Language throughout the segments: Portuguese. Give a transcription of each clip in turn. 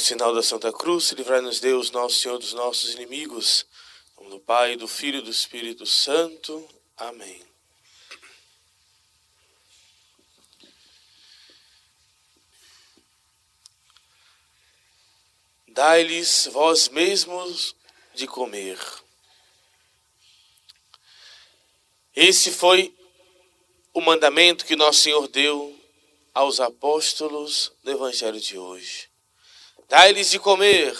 sinal da Santa Cruz, livrai-nos Deus, nosso Senhor, dos nossos inimigos. Em nome do Pai, do Filho e do Espírito Santo. Amém. Dai-lhes vós mesmos de comer. Esse foi o mandamento que nosso Senhor deu aos apóstolos do Evangelho de hoje. Dai-lhes de comer,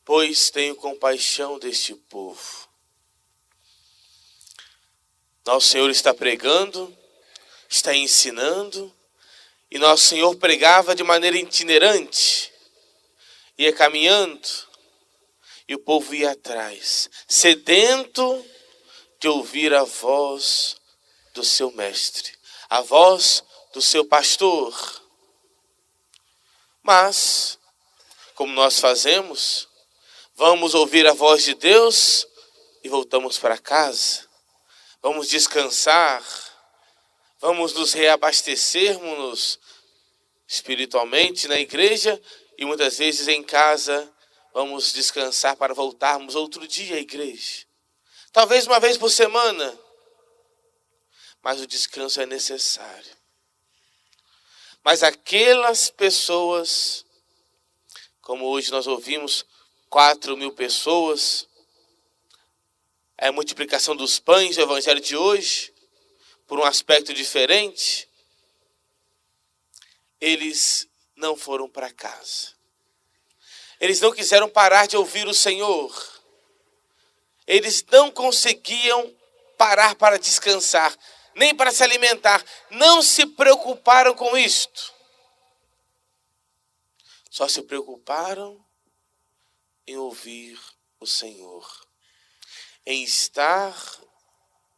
pois tenho compaixão deste povo. Nosso Senhor está pregando, está ensinando, e nosso Senhor pregava de maneira itinerante, ia caminhando, e o povo ia atrás, sedento de ouvir a voz do seu mestre, a voz do seu pastor. Mas, como nós fazemos, vamos ouvir a voz de Deus e voltamos para casa. Vamos descansar, vamos nos reabastecermos espiritualmente na igreja e muitas vezes em casa vamos descansar para voltarmos outro dia à igreja. Talvez uma vez por semana, mas o descanso é necessário. Mas aquelas pessoas, como hoje nós ouvimos, 4.000 pessoas, é a multiplicação dos pães, o evangelho de hoje, por um aspecto diferente, eles não foram para casa. Eles não quiseram parar de ouvir o Senhor. Eles não conseguiam parar para descansar, nem para se alimentar. Não se preocuparam com isto. Só se preocuparam em ouvir o Senhor, em estar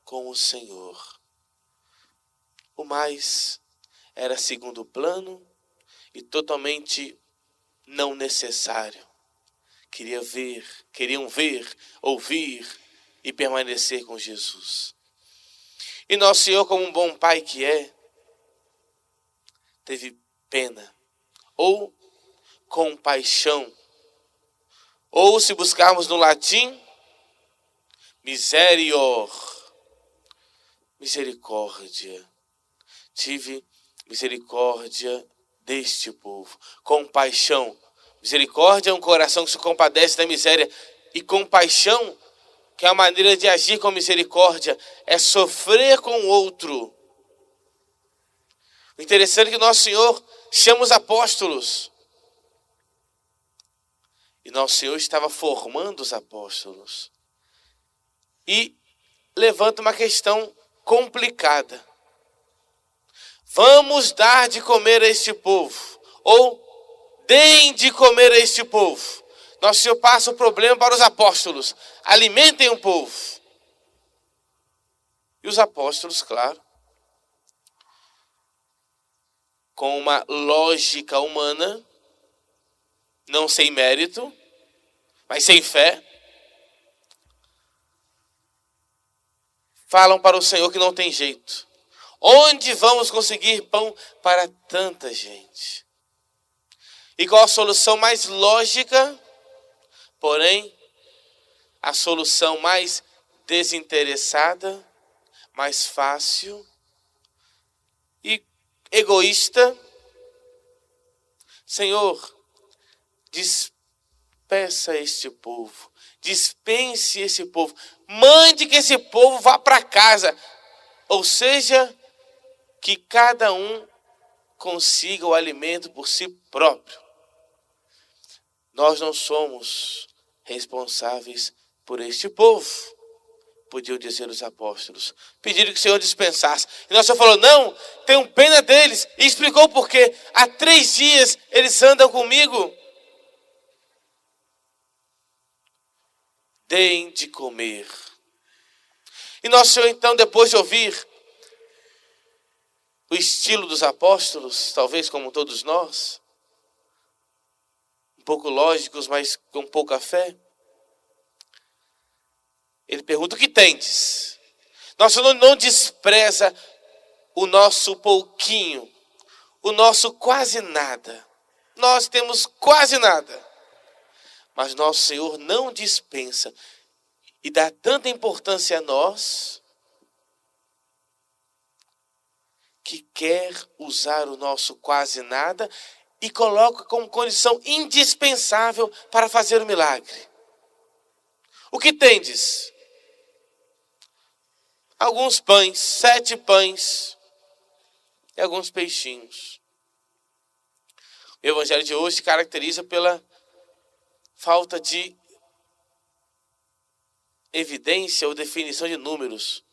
com o Senhor. O mais era segundo plano e totalmente não necessário. Queriam ver, ouvir e permanecer com Jesus. E nosso Senhor, como um bom pai que é, teve pena, ou compaixão, ou se buscarmos no latim, miserior, misericórdia. Tive misericórdia deste povo. Compaixão. Misericórdia é um coração que se compadece da miséria. E compaixão, que é a maneira de agir com misericórdia, é sofrer com o outro. O interessante é que nosso Senhor chama os apóstolos. E nosso Senhor estava formando os apóstolos. E levanta uma questão complicada. Vamos dar de comer a este povo. Ou deem de comer a este povo. Nosso Senhor passa o problema para os apóstolos. Alimentem o povo. E os apóstolos, claro, com uma lógica humana, não sem mérito, mas sem fé, falam para o Senhor que não tem jeito. Onde vamos conseguir pão para tanta gente? E qual a solução mais lógica, porém, a solução mais desinteressada, mais fácil e egoísta? Senhor, despeça este povo, dispense esse povo, mande que esse povo vá para casa, ou seja, que cada um consiga o alimento por si próprio. Nós não somos responsáveis por este povo, podiam dizer os apóstolos. Pediram que o Senhor dispensasse. E nosso Senhor falou, não, tenho pena deles. E explicou por quê. Há 3 dias eles andam comigo. Deem de comer. E nosso Senhor, então, depois de ouvir o estilo dos apóstolos, talvez como todos nós, um pouco lógicos, mas com pouca fé, ele pergunta, o que tendes? Nosso Senhor não despreza o nosso pouquinho, o nosso quase nada. nós temos quase nada. Mas nosso Senhor não dispensa e dá tanta importância a nós que quer usar o nosso quase nada e coloca como condição indispensável para fazer o milagre. O que tendes? Alguns pães, 7 pães e alguns peixinhos. O evangelho de hoje se caracteriza pela falta de evidência ou definição de números.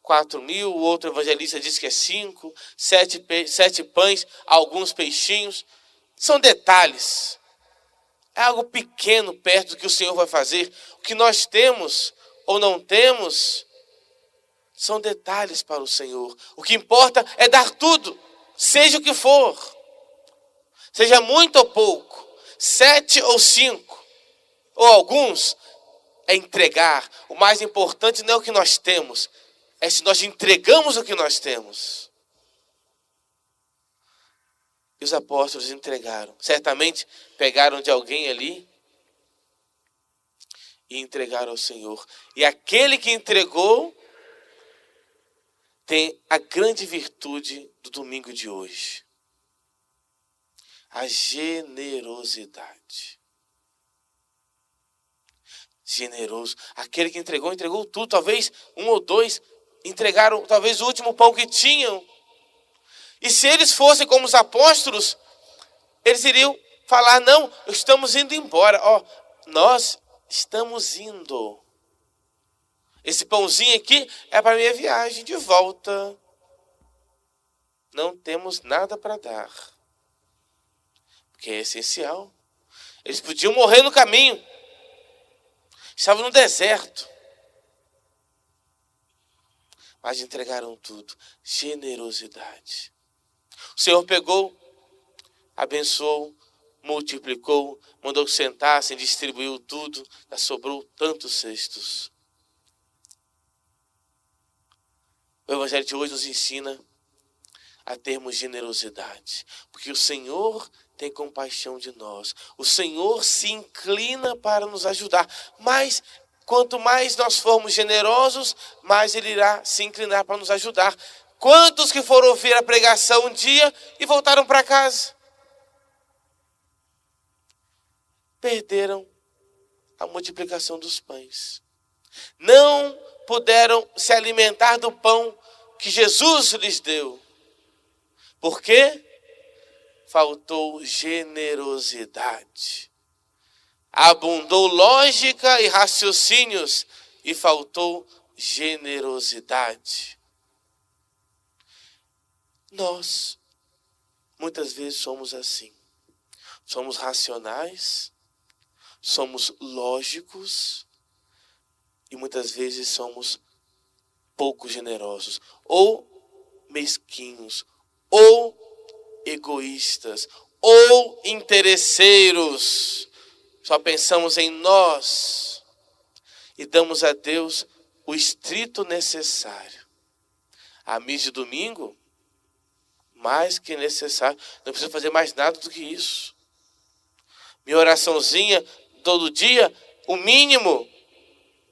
4.000, o outro evangelista diz que é 5, 7 pães, alguns peixinhos. São detalhes. É algo pequeno perto do que o Senhor vai fazer. O que nós temos ou não temos são detalhes para o Senhor. O que importa é dar tudo, seja o que for. Seja muito ou pouco, 7 ou 5, ou alguns, é entregar. O mais importante não é o que nós temos, é se nós entregamos o que nós temos. E os apóstolos entregaram. Certamente pegaram de alguém ali e entregaram ao Senhor. E aquele que entregou tem a grande virtude do domingo de hoje. A generosidade. Generoso. Aquele que entregou, entregou tudo. Talvez 1 ou 2 entregaram talvez o último pão que tinham. E se eles fossem como os apóstolos, eles iriam falar, não, estamos indo embora. Nós estamos indo. Esse pãozinho aqui é para a minha viagem de volta. Não temos nada para dar. Porque é essencial. Eles podiam morrer no caminho. Estavam no deserto. Mas entregaram tudo. Generosidade. O Senhor pegou, abençoou, multiplicou, mandou que sentassem, distribuiu tudo. Já sobrou tantos cestos. O Evangelho de hoje nos ensina a termos generosidade. Porque o Senhor tem compaixão de nós. O Senhor se inclina para nos ajudar. Mas quanto mais nós formos generosos, mais Ele irá se inclinar para nos ajudar. Quantos que foram ouvir a pregação um dia e voltaram para casa? Perderam a multiplicação dos pães. Não puderam se alimentar do pão que Jesus lhes deu. Por quê? Faltou generosidade. Abundou lógica e raciocínios e faltou generosidade. Nós, muitas vezes, somos assim. Somos racionais, somos lógicos e muitas vezes somos pouco generosos, ou mesquinhos, ou egoístas, ou interesseiros. Só pensamos em nós e damos a Deus o estrito necessário. A missa de domingo, mais que necessário, não preciso fazer mais nada do que isso. Minha oraçãozinha todo dia, o mínimo.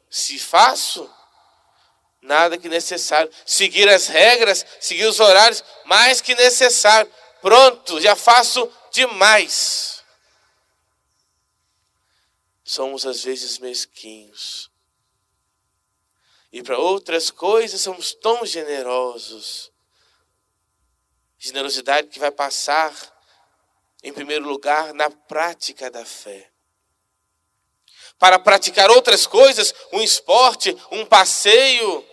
Se faço, nada que necessário. Seguir as regras, seguir os horários, mais que necessário. Pronto, já faço demais. Somos às vezes mesquinhos. E para outras coisas somos tão generosos. Generosidade que vai passar, em primeiro lugar, na prática da fé. Para praticar outras coisas, um esporte, um passeio,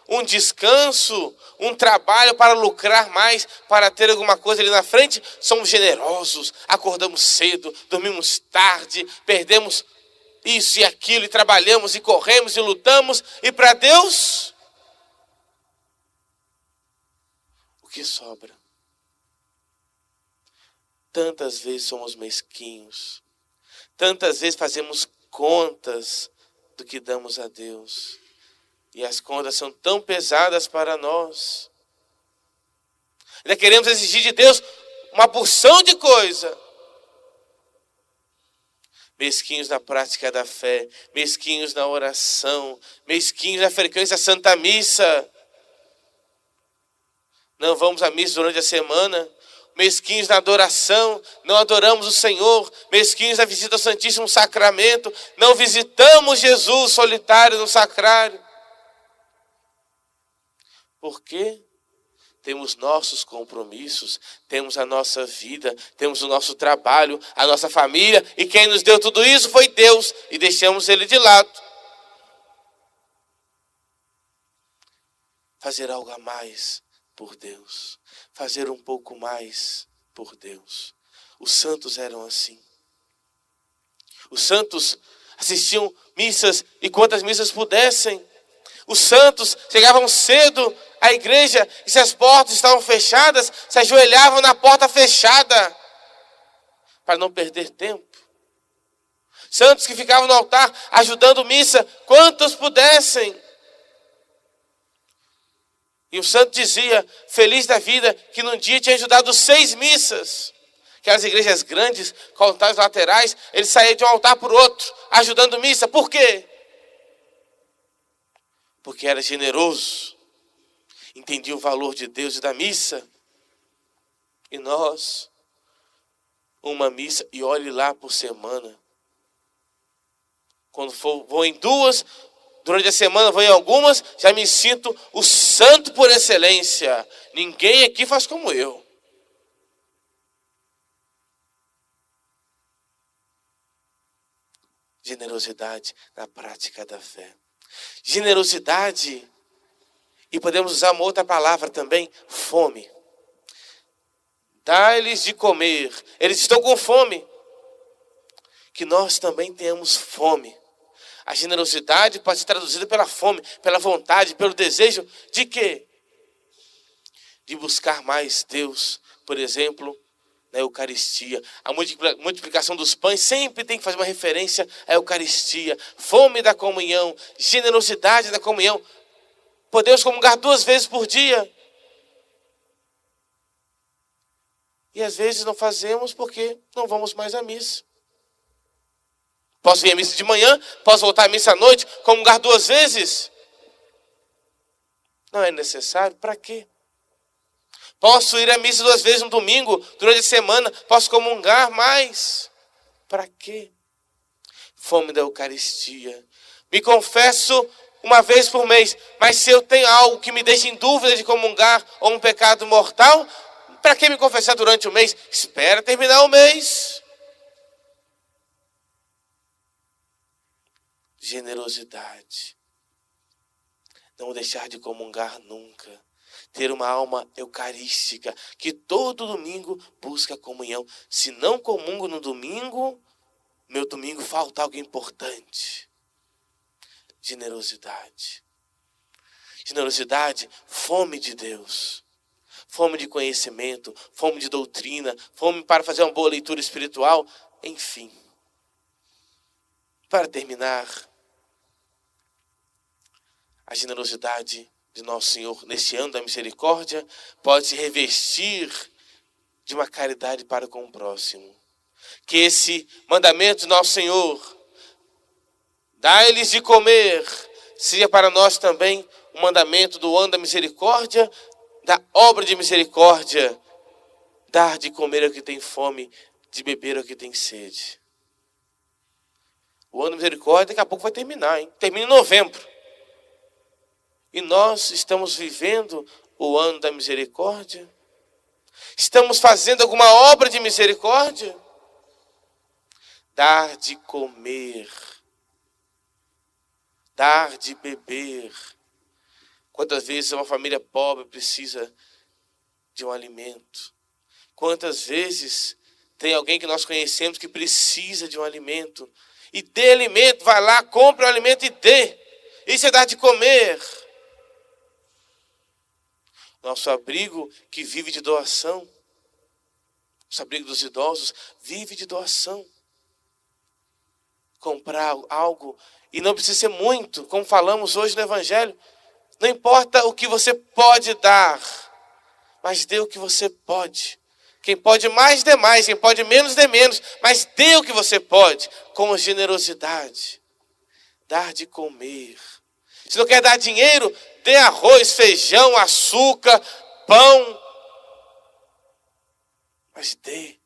um descanso, um trabalho para lucrar mais, para ter alguma coisa ali na frente, somos generosos, acordamos cedo, dormimos tarde, perdemos isso e aquilo, e trabalhamos e corremos e lutamos, e para Deus, o que sobra? Tantas vezes somos mesquinhos, tantas vezes fazemos contas do que damos a Deus. E as contas são tão pesadas para nós. Ainda queremos exigir de Deus uma porção de coisa. mesquinhos na prática da fé, mesquinhos na oração, mesquinhos na frequência à Santa Missa. Não vamos à missa durante a semana, mesquinhos na adoração, não adoramos o Senhor, mesquinhos na visita ao Santíssimo Sacramento, não visitamos Jesus solitário no sacrário. Por quê? Temos nossos compromissos, temos a nossa vida, temos o nosso trabalho, a nossa família, e quem nos deu tudo isso foi Deus, e deixamos Ele de lado. Fazer algo a mais por Deus, fazer um pouco mais por Deus. Os santos eram assim. Os santos assistiam missas e quantas missas pudessem. Os santos chegavam cedo à igreja e se as portas estavam fechadas, se ajoelhavam na porta fechada para não perder tempo. Santos que ficavam no altar ajudando missa, quantos pudessem. E o santo dizia, feliz da vida, que num dia tinha ajudado 6 missas. Aquelas igrejas grandes, com altares laterais, ele saía de um altar para o outro, ajudando missa. Por quê? Porque era generoso, entendia o valor de Deus e da missa. E nós, uma missa, e olhe lá por semana. Quando vou em 2, durante a semana vou em algumas, já me sinto o santo por excelência. Ninguém aqui faz como eu. Generosidade na prática da fé. Generosidade, e podemos usar uma outra palavra também, fome. Dá-lhes de comer, eles estão com fome. Que nós também tenhamos fome. A generosidade pode ser traduzida pela fome, pela vontade, pelo desejo de quê? De buscar mais Deus, por exemplo, na Eucaristia. A multiplicação dos pães sempre tem que fazer uma referência à Eucaristia. Fome da comunhão, generosidade da comunhão. Podemos comungar 2 vezes por dia. E às vezes não fazemos porque não vamos mais à missa. Posso vir à missa de manhã, posso voltar à missa à noite, comungar 2 vezes? Não é necessário, para quê? Posso ir à missa 2 vezes no domingo, durante a semana, posso comungar mais. Para quê? Fome da Eucaristia. Me confesso 1 vez por mês, mas se eu tenho algo que me deixa em dúvida de comungar ou um pecado mortal, para que me confessar durante o mês? Espera terminar o mês. Generosidade. Não deixar de comungar nunca. Ter uma alma eucarística, que todo domingo busca a comunhão. Se não comungo no domingo, meu domingo falta algo importante. Generosidade. Generosidade, fome de Deus. Fome de conhecimento, fome de doutrina, fome para fazer uma boa leitura espiritual. Enfim. Para terminar, a generosidade de nosso Senhor neste ano da misericórdia pode se revestir de uma caridade para com o próximo. Que esse mandamento de nosso Senhor, dá-lhes de comer, seja para nós também um mandamento do ano da misericórdia, da obra de misericórdia, dar de comer ao que tem fome, de beber ao que tem sede. O ano da misericórdia daqui a pouco vai terminar, hein? Termina em novembro. E nós estamos vivendo o ano da misericórdia? Estamos fazendo alguma obra de misericórdia? Dar de comer, dar de beber. Quantas vezes uma família pobre precisa de um alimento? Quantas vezes tem alguém que nós conhecemos que precisa de um alimento? E dê alimento, vai lá, compre o alimento e dê. Isso é dar de comer. Nosso abrigo que vive de doação. Nosso abrigo dos idosos vive de doação. Comprar algo, e não precisa ser muito, como falamos hoje no Evangelho. Não importa o que você pode dar, mas dê o que você pode. Quem pode mais, dê mais. Quem pode menos, dê menos. Mas dê o que você pode, com generosidade. Dar de comer. Se não quer dar dinheiro, dê arroz, feijão, açúcar, pão. Mas dê.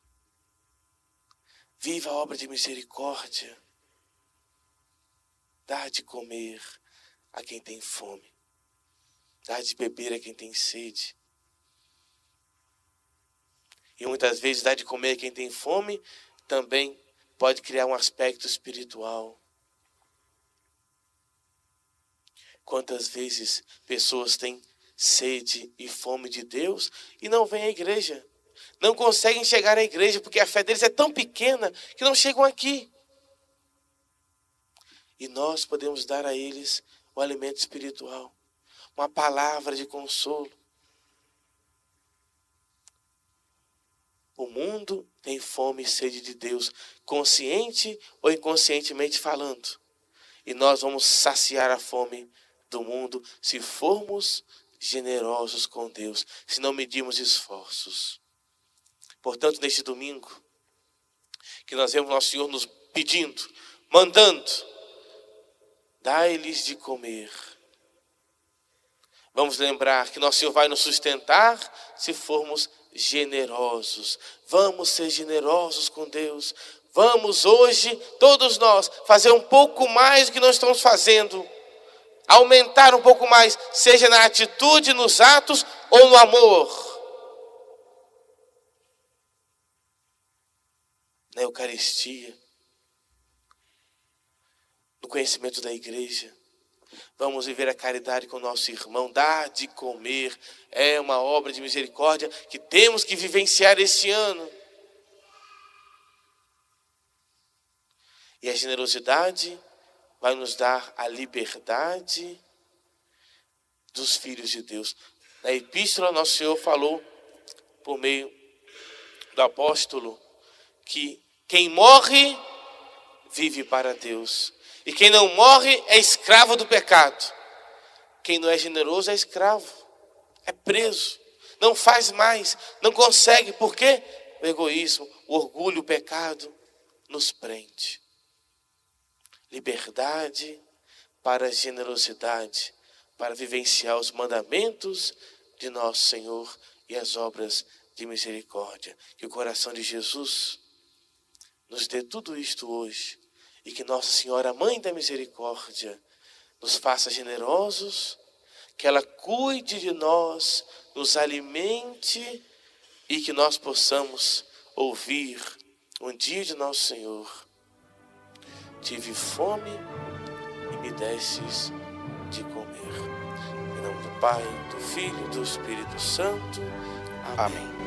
Viva a obra de misericórdia. Dar de comer a quem tem fome. Dar de beber a quem tem sede. E muitas vezes dar de comer a quem tem fome também pode criar um aspecto espiritual. Quantas vezes pessoas têm sede e fome de Deus e não vêm à igreja. Não conseguem chegar à igreja porque a fé deles é tão pequena que não chegam aqui. E nós podemos dar a eles o alimento espiritual. Uma palavra de consolo. O mundo tem fome e sede de Deus, consciente ou inconscientemente falando. E nós vamos saciar a fome do mundo se formos generosos com Deus, se não medirmos esforços. Portanto, neste domingo, que nós vemos nosso Senhor nos pedindo, mandando, dai-lhes de comer. Vamos lembrar que nosso Senhor vai nos sustentar se formos generosos. Vamos ser generosos com Deus. Vamos hoje, todos nós, fazer um pouco mais do que nós estamos fazendo. Aumentar um pouco mais, seja na atitude, nos atos ou no amor. Na Eucaristia. No conhecimento da igreja. Vamos viver a caridade com o nosso irmão. Dar de comer é uma obra de misericórdia que temos que vivenciar este ano. E a generosidade vai nos dar a liberdade dos filhos de Deus. Na epístola, nosso Senhor falou, por meio do apóstolo, que quem morre, vive para Deus. E quem não morre é escravo do pecado. Quem não é generoso é escravo, é preso, não faz mais, não consegue. Por quê? O egoísmo, o orgulho, o pecado nos prende. Liberdade para a generosidade, para vivenciar os mandamentos de nosso Senhor e as obras de misericórdia. Que o coração de Jesus nos dê tudo isto hoje. E que Nossa Senhora, Mãe da Misericórdia, nos faça generosos, que ela cuide de nós, nos alimente e que nós possamos ouvir um dia de nosso Senhor. Tive fome e me destes de comer. Em nome do Pai, do Filho e do Espírito Santo. Amém.